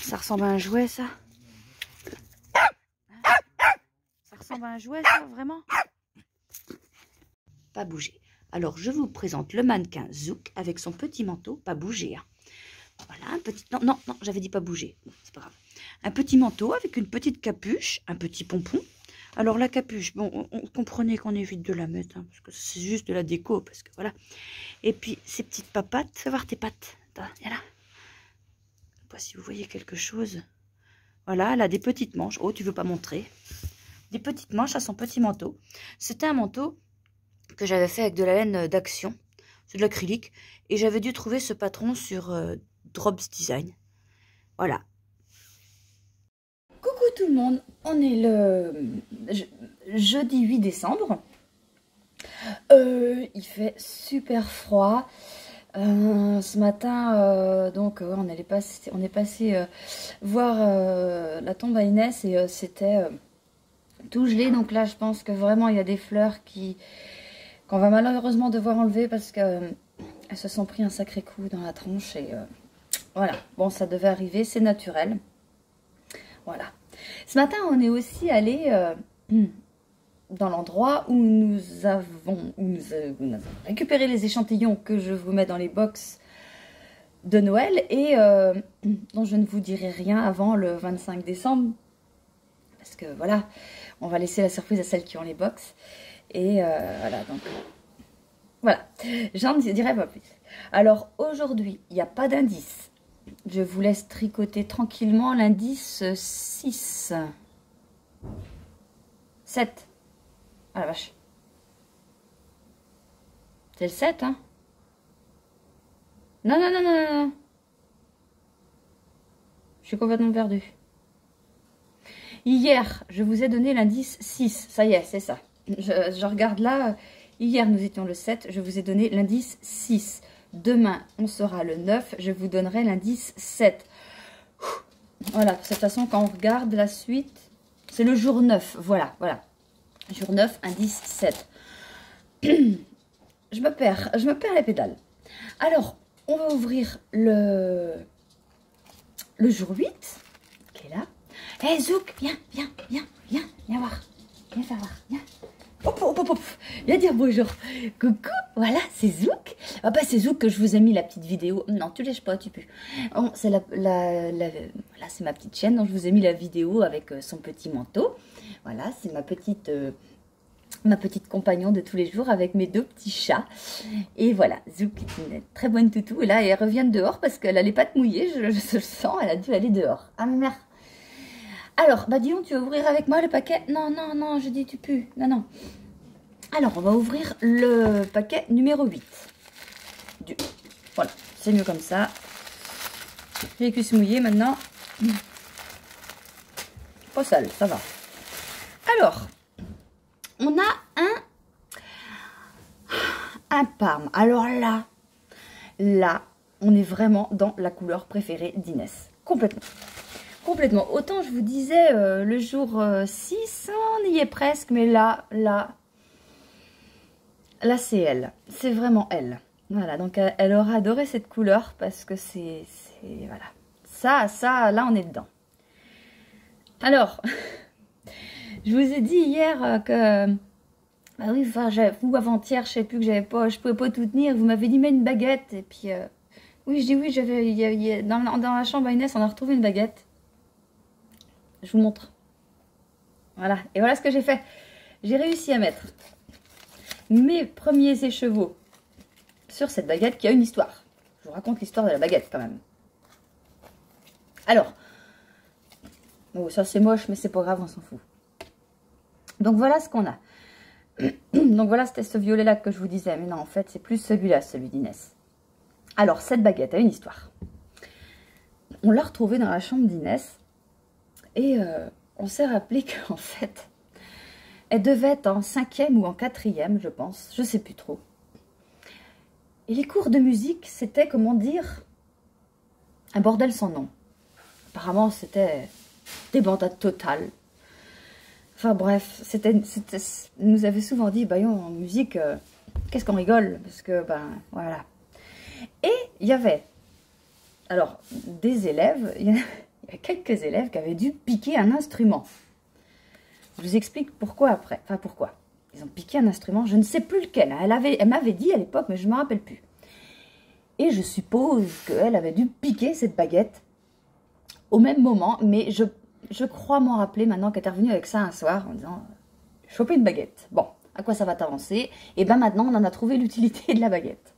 Ça ressemble à un jouet, ça. Ça ressemble à un jouet, ça, vraiment. Pas bouger. Alors, je vous présente le mannequin Zouk avec son petit manteau, pas bouger. Hein. Voilà, un petit... Non, non, non, j'avais dit pas bouger. Bon, c'est pas grave. Un petit manteau avec une petite capuche, un petit pompon. Alors, la capuche, bon, on comprenait qu'on évite de la mettre, hein, parce que c'est juste de la déco, parce que voilà. Et puis, ces petites papates, fais voir tes pattes. Attends, viens là. Je sais pas si vous voyez quelque chose. Voilà, elle a des petites manches. Oh, tu veux pas montrer? Des petites manches à son petit manteau. C'était un manteau que j'avais fait avec de la laine d'Action. C'est de l'acrylique. Et j'avais dû trouver ce patron sur Drops Design. Voilà. Coucou tout le monde. On est le jeudi 8 décembre. Il fait super froid. Ce matin, donc on est passé voir la tombe à Inès et c'était tout gelé. Donc là, je pense que vraiment il y a des fleurs qu'on va malheureusement devoir enlever parce que elles se sont pris un sacré coup dans la tronche et voilà. Bon, ça devait arriver, c'est naturel. Voilà. Ce matin, on est aussi allé dans l'endroit où nous avons récupéré les échantillons que je vous mets dans les box de Noël et dont je ne vous dirai rien avant le 25 décembre. Parce que voilà, on va laisser la surprise à celles qui ont les box. Et voilà, donc voilà, j'en dirai pas plus. Alors aujourd'hui, il n'y a pas d'indice. Je vous laisse tricoter tranquillement l'indice 6. 7. Ah la vache. C'est le 7, hein? Non, non, non, non, non, non. Je suis complètement perdue. Hier, je vous ai donné l'indice 6. Ça y est, c'est ça. Je regarde là. Hier, nous étions le 7. Je vous ai donné l'indice 6. Demain, on sera le 9. Je vous donnerai l'indice 7. Voilà, de cette façon, quand on regarde la suite, c'est le jour 9. Voilà, voilà. Jour 9, indice 7. Je me perds les pédales. Alors, on va ouvrir le jour 8, qui est là. Hé, Zouk, viens, viens, viens, viens, viens voir. Viens faire voir, viens. Hop, hop, hop, hop. Viens dire bonjour. Coucou, voilà, c'est Zouk. Ah bah, c'est Zouk que je vous ai mis la petite vidéo. Non, tu lèches pas, tu peux. Oh, c'est là, c'est ma petite chaîne, donc je vous ai mis la vidéo avec son petit manteau. Voilà, c'est ma petite compagnon de tous les jours avec mes 2 petits chats. Et voilà, Zouk est une très bonne toutou. Et là, elle revient dehors parce qu'elle a les pattes mouillées, je le sens, elle a dû aller dehors. Ah merde. Alors, bah dis donc, tu vas ouvrir avec moi le paquet? Non, non, non, je dis tu pues. Non, non. Alors, on va ouvrir le paquet numéro 8. Voilà, c'est mieux comme ça. J'ai les cuisses mouillées maintenant. Pas sale, ça va. Alors, on a un parme. Alors là, on est vraiment dans la couleur préférée d'Inès. Complètement. Complètement. Autant je vous disais le jour 6, on y est presque, mais là c'est elle. C'est vraiment elle. Voilà, donc elle aura adoré cette couleur parce que c'est voilà. Ça, là on est dedans. Alors, je vous ai dit hier que bah oui, enfin, ou avant-hier, je sais plus que je pouvais pas tout tenir. Vous m'avez dit mais une baguette et puis oui, je dis oui, j'avais dans la chambre à Inès, on a retrouvé une baguette. Je vous montre. Voilà. Et voilà ce que j'ai fait. J'ai réussi à mettre mes premiers écheveaux sur cette baguette qui a une histoire. Je vous raconte l'histoire de la baguette quand même. Alors, bon, ça c'est moche, mais c'est pas grave, on s'en fout. Donc voilà ce qu'on a. Donc voilà, c'était ce violet-là que je vous disais. Mais non, en fait, c'est plus celui-là, celui d'Inès. Alors, cette baguette a une histoire. On l'a retrouvée dans la chambre d'Inès. Et on s'est rappelé qu'en fait, elle devait être en 5e ou en 4e, je pense. Je sais plus trop. Et les cours de musique, c'était, comment dire, un bordel sans nom. Apparemment, c'était débandade totale. Enfin bref, nous avait souvent dit, bah en musique, qu'est-ce qu'on rigole? Parce que, ben, voilà. Et il y avait alors, des élèves, il y a quelques élèves qui avaient dû piquer un instrument. Je vous explique pourquoi après. Enfin, pourquoi. Ils ont piqué un instrument, je ne sais plus lequel. Elle m'avait dit à l'époque, mais je ne me rappelle plus. Et je suppose qu'elle avait dû piquer cette baguette au même moment. Mais je crois m'en rappeler maintenant qu'elle est revenue avec ça un soir en disant « choper une baguette ». Bon, à quoi ça va t'avancer? Et bien maintenant, on en a trouvé l'utilité de la baguette.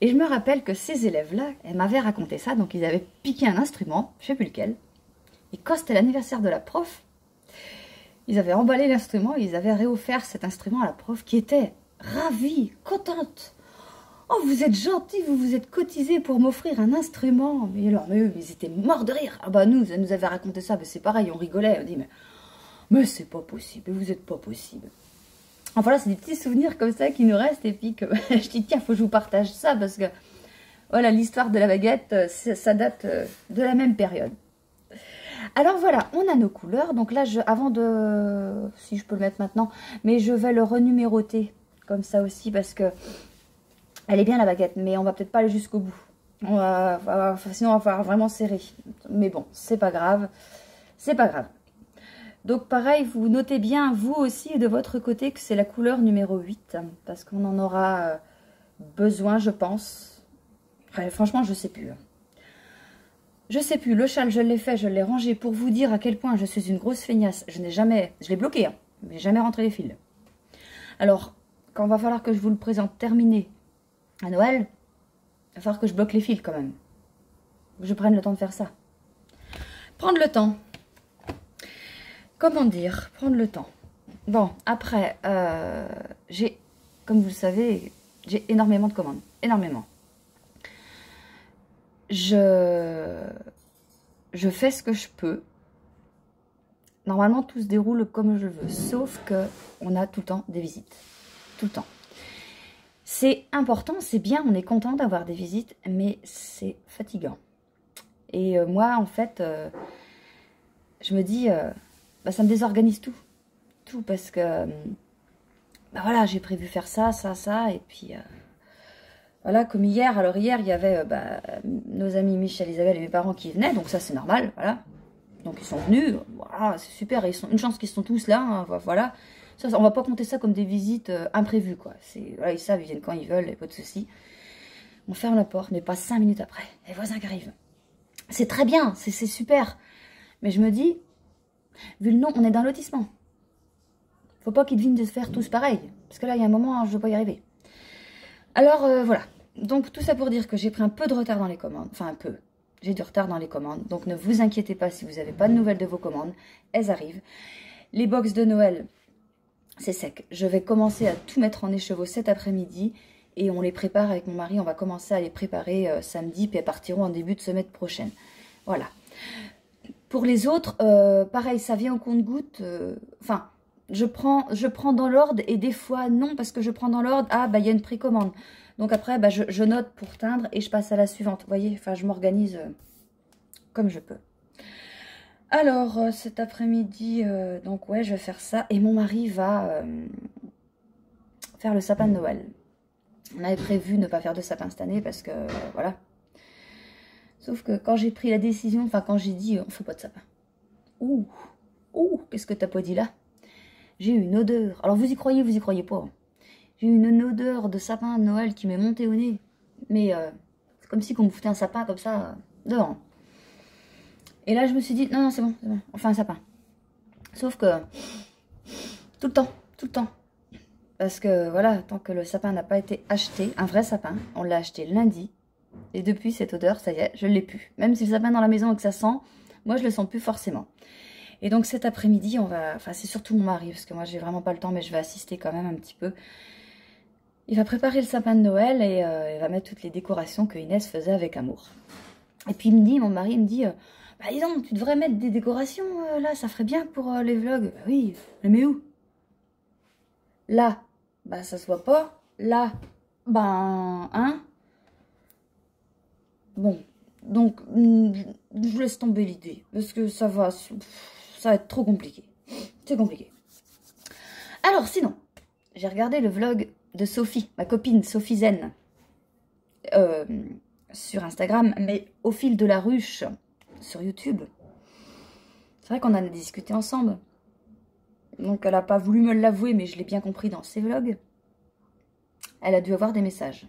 Et je me rappelle que ces élèves-là, elles m'avaient raconté ça. Donc, ils avaient piqué un instrument, je ne sais plus lequel. Et quand c'était l'anniversaire de la prof, ils avaient emballé l'instrument, ils avaient réoffert cet instrument à la prof qui était ravie, contente. « Oh, vous êtes gentil, vous vous êtes cotisé pour m'offrir un instrument. » Mais alors, mais eux, ils étaient morts de rire. Ah bah nous, elle nous avait raconté ça, mais c'est pareil, on rigolait. On dit, mais c'est pas possible, vous êtes pas possible. Enfin là, c'est des petits souvenirs comme ça qui nous restent. Et puis que je dis, tiens, faut que je vous partage ça parce que, voilà, l'histoire de la baguette, ça date de la même période. Alors voilà, on a nos couleurs. Donc là, avant de... Si je peux le mettre maintenant, mais je vais le renuméroter comme ça aussi parce que elle est bien la baguette, mais on va peut-être pas aller jusqu'au bout. Sinon, on va falloir vraiment serrer. Mais bon, c'est pas grave. C'est pas grave. Donc pareil, vous notez bien, vous aussi, de votre côté, que c'est la couleur numéro 8. Parce qu'on en aura besoin, je pense. Après, franchement, je sais plus. Je sais plus, le châle, je l'ai fait, je l'ai rangé pour vous dire à quel point je suis une grosse feignasse. Je l'ai bloqué, hein, mais jamais rentré les fils. Alors, quand il va falloir que je vous le présente terminé à Noël, il va falloir que je bloque les fils quand même. Que je prenne le temps de faire ça. Prendre le temps. Comment dire? Prendre le temps. Bon, après, j'ai, comme vous le savez, j'ai énormément de commandes. Énormément. Je fais ce que je peux. Normalement, tout se déroule comme je veux. Sauf qu'on a tout le temps des visites. Tout le temps. C'est important, c'est bien, on est content d'avoir des visites, mais c'est fatigant. Et moi, en fait, je me dis, bah, ça me désorganise tout. Tout, parce que, bah voilà, j'ai prévu faire ça, ça, ça, et puis, voilà, comme hier. Alors hier, il y avait nos amis Michel, Isabelle et mes parents qui venaient, donc ça, c'est normal, voilà. Donc ils sont venus, voilà, c'est super, et une chance qu'ils sont tous là, hein, voilà. Ça, on va pas compter ça comme des visites imprévues, quoi. Voilà, ils savent, ils viennent quand ils veulent, et pas de soucis. On ferme la porte, mais pas 5 minutes après, les voisins qui arrivent. C'est très bien, c'est super. Mais je me dis, vu le nom, on est dans un lotissement. Faut pas qu'ils devinent de se faire tous pareil. Parce que là, il y a un moment, je ne vais pas y arriver. Alors, voilà. Donc, tout ça pour dire que j'ai pris un peu de retard dans les commandes. Enfin, un peu. J'ai du retard dans les commandes. Donc, ne vous inquiétez pas si vous n'avez pas de nouvelles de vos commandes. Elles arrivent. Les box de Noël, c'est sec. Je vais commencer à tout mettre en écheveau cet après-midi. Et on les prépare avec mon mari. On va commencer à les préparer samedi. Puis elles partiront en début de semaine prochaine. Voilà. Pour les autres, pareil, ça vient au compte-gouttes. Enfin, je prends dans l'ordre. Et des fois, non, parce que je prends dans l'ordre. Ah, bah, il y a une précommande. Donc après, bah, je note pour teindre. Et je passe à la suivante. Vous voyez, enfin, je m'organise comme je peux. Alors, cet après-midi, donc ouais, je vais faire ça. Et mon mari va faire le sapin de Noël. On avait prévu ne pas faire de sapin cette année parce que, voilà. Sauf que quand j'ai pris la décision, enfin quand j'ai dit, on fait pas de sapin. Ouh, qu'est-ce que t'as pas dit là? J'ai eu une odeur. Alors vous y croyez pas. Hein. J'ai eu une odeur de sapin de Noël qui m'est montée au nez. Mais c'est comme si on me foutait un sapin comme ça devant. Et là, je me suis dit, non, c'est bon, on fait un sapin. Sauf que, tout le temps. Parce que, voilà, tant que le sapin n'a pas été acheté, un vrai sapin, on l'a acheté lundi. Et depuis, cette odeur, ça y est, je ne l'ai plus. Même si le sapin est dans la maison et que ça sent, moi, je ne le sens plus forcément. Et donc, cet après-midi, on va... Enfin, c'est surtout mon mari, parce que moi, j'ai vraiment pas le temps, mais je vais assister quand même un petit peu. Il va préparer le sapin de Noël et il va mettre toutes les décorations que Inès faisait avec amour. Et puis, mon mari me dit... bah dis donc, tu devrais mettre des décorations, là, ça ferait bien pour les vlogs. Bah oui, mais où? Là, bah ça se voit pas. Là, ben, hein? Bon, donc, je laisse tomber l'idée, parce que ça va être trop compliqué. C'est compliqué. Alors, sinon, j'ai regardé le vlog de Sophie, ma copine, Sophie Zen. sur Instagram, mais au fil de la ruche sur YouTube. C'est vrai qu'on en a discuté ensemble. Donc elle n'a pas voulu me l'avouer, mais je l'ai bien compris dans ses vlogs. Elle a dû avoir des messages.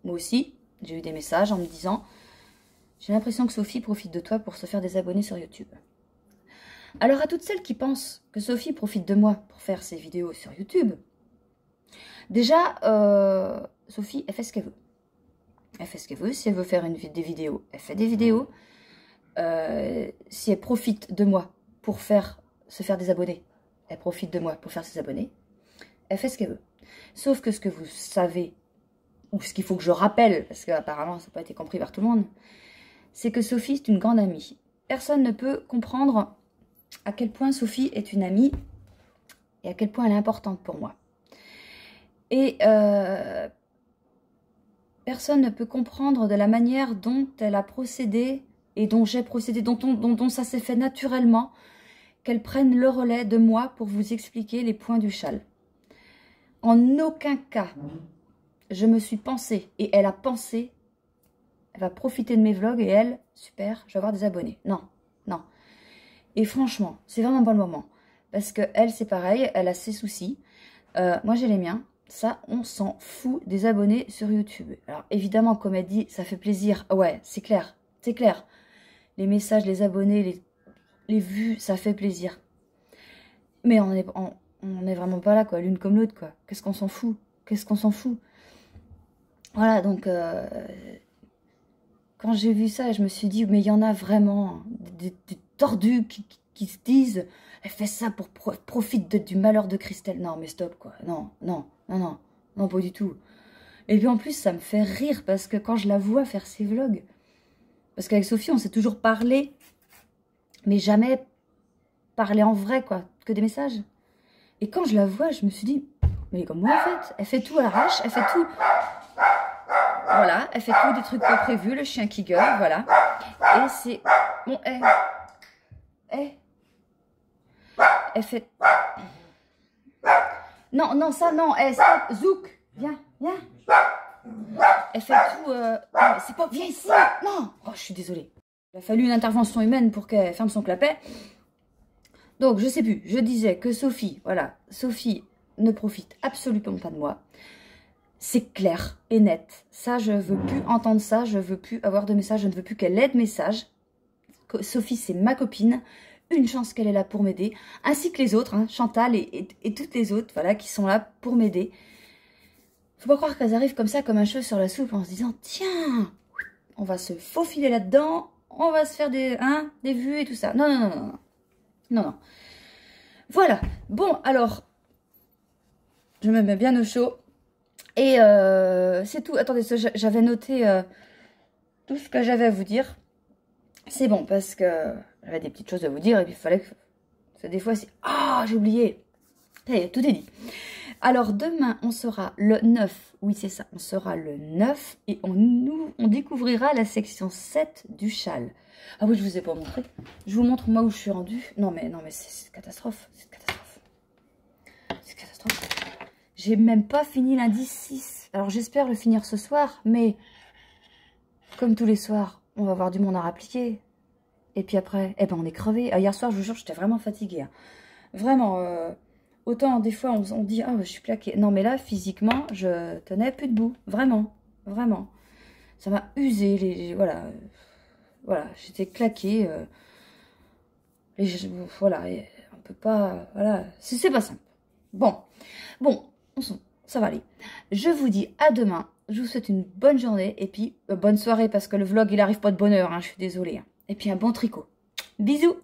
Moi aussi, j'ai eu des messages en me disant « J'ai l'impression que Sophie profite de toi pour se faire des abonnés sur YouTube. » Alors à toutes celles qui pensent que Sophie profite de moi pour faire ses vidéos sur YouTube, déjà, Sophie, elle fait ce qu'elle veut. Elle fait ce qu'elle veut. Si elle veut faire des vidéos, elle fait des vidéos. Si elle profite de moi pour se faire des abonnés, elle profite de moi pour faire ses abonnés. Elle fait ce qu'elle veut. Sauf que ce que vous savez, ou ce qu'il faut que je rappelle, parce qu'apparemment ça n'a pas été compris par tout le monde, c'est que Sophie est une grande amie. Personne ne peut comprendre à quel point Sophie est une amie et à quel point elle est importante pour moi. Et personne ne peut comprendre de la manière dont elle a procédé et dont j'ai procédé, dont ça s'est fait naturellement, qu'elle prenne le relais de moi pour vous expliquer les points du châle. En aucun cas, je me suis pensée, et elle a pensé, elle va profiter de mes vlogs, et elle, super, je vais avoir des abonnés. Non, non. Et franchement, c'est vraiment pas le moment. Parce que elle, c'est pareil, elle a ses soucis. Moi, j'ai les miens. Ça, on s'en fout des abonnés sur YouTube. Alors, évidemment, comme elle dit, ça fait plaisir. Ouais, c'est clair, c'est clair. Les messages, les abonnés, les vues, ça fait plaisir. Mais on est vraiment pas là, quoi, l'une comme l'autre, quoi. Qu'est-ce qu'on s'en fout? Qu'est-ce qu'on s'en fout? Voilà, donc, quand j'ai vu ça, je me suis dit, mais il y en a vraiment des tordus qui se disent, elle fait ça pour profiter du malheur de Christelle. Non, mais stop, quoi. Non, non, non, non, non, pas du tout. Et puis en plus, ça me fait rire, parce que quand je la vois faire ses vlogs, parce qu'avec Sophie, on s'est toujours parlé, mais jamais parlé en vrai, quoi, que des messages. Et quand je la vois, je me suis dit, mais comme moi, en fait, elle fait tout à l'arrache, elle fait tout. Voilà, elle fait tout, des trucs pas prévus, le chien qui gueule, voilà. Et c'est... Bon, elle fait... Non, non, ça, non, stop, Zouk, viens, viens. Elle fait tout... Non, mais c'est pas... Viens ici, non. Oh, je suis désolée. Il a fallu une intervention humaine pour qu'elle ferme son clapet. Donc, je sais plus, je disais que Sophie, voilà, Sophie ne profite absolument pas de moi. C'est clair et net. Ça, je veux plus entendre ça, je veux plus avoir de message, je ne veux plus qu'elle ait de message. Sophie, c'est ma copine. Une chance qu'elle est là pour m'aider, ainsi que les autres, hein, Chantal et toutes les autres, voilà, qui sont là pour m'aider. Faut pas croire qu'elles arrivent comme ça, comme un cheveu sur la soupe, en se disant, tiens, on va se faufiler là-dedans, on va se faire des vues et tout ça. Non, non, non, non, non, non, non. Voilà. Bon, alors, je me mets bien au chaud. Et c'est tout. Attendez, j'avais noté tout ce que j'avais à vous dire. C'est bon, parce que j'avais des petites choses à vous dire et puis il fallait que... Des fois, c'est... Ah, j'ai oublié. Ça y est, tout est dit. Alors, demain, on sera le 9. Oui, c'est ça. On sera le 9 et on découvrira la section 7 du châle. Ah oui, je vous ai pas montré. Je vous montre moi où je suis rendue. Non, mais c'est catastrophe. C'est catastrophe. C'est catastrophe. J'ai même pas fini l'indice 6. Alors, j'espère le finir ce soir, mais comme tous les soirs, on va avoir du monde à rappliquer. Et puis après, eh ben on est crevé. Hier soir, je vous jure, j'étais vraiment fatiguée. Hein. Vraiment, autant des fois, on dit, ah, je suis claquée. Non, mais là, physiquement, je tenais plus debout. Vraiment, vraiment. Ça m'a usé. Voilà, voilà, j'étais claquée. Voilà, on peut pas... Voilà, c'est pas simple. Bon, ça va aller. Je vous dis à demain. Je vous souhaite une bonne journée et puis bonne soirée parce que le vlog, il arrive pas de bonne heure. Hein, je suis désolée. Hein. Et puis un bon tricot. Bisous!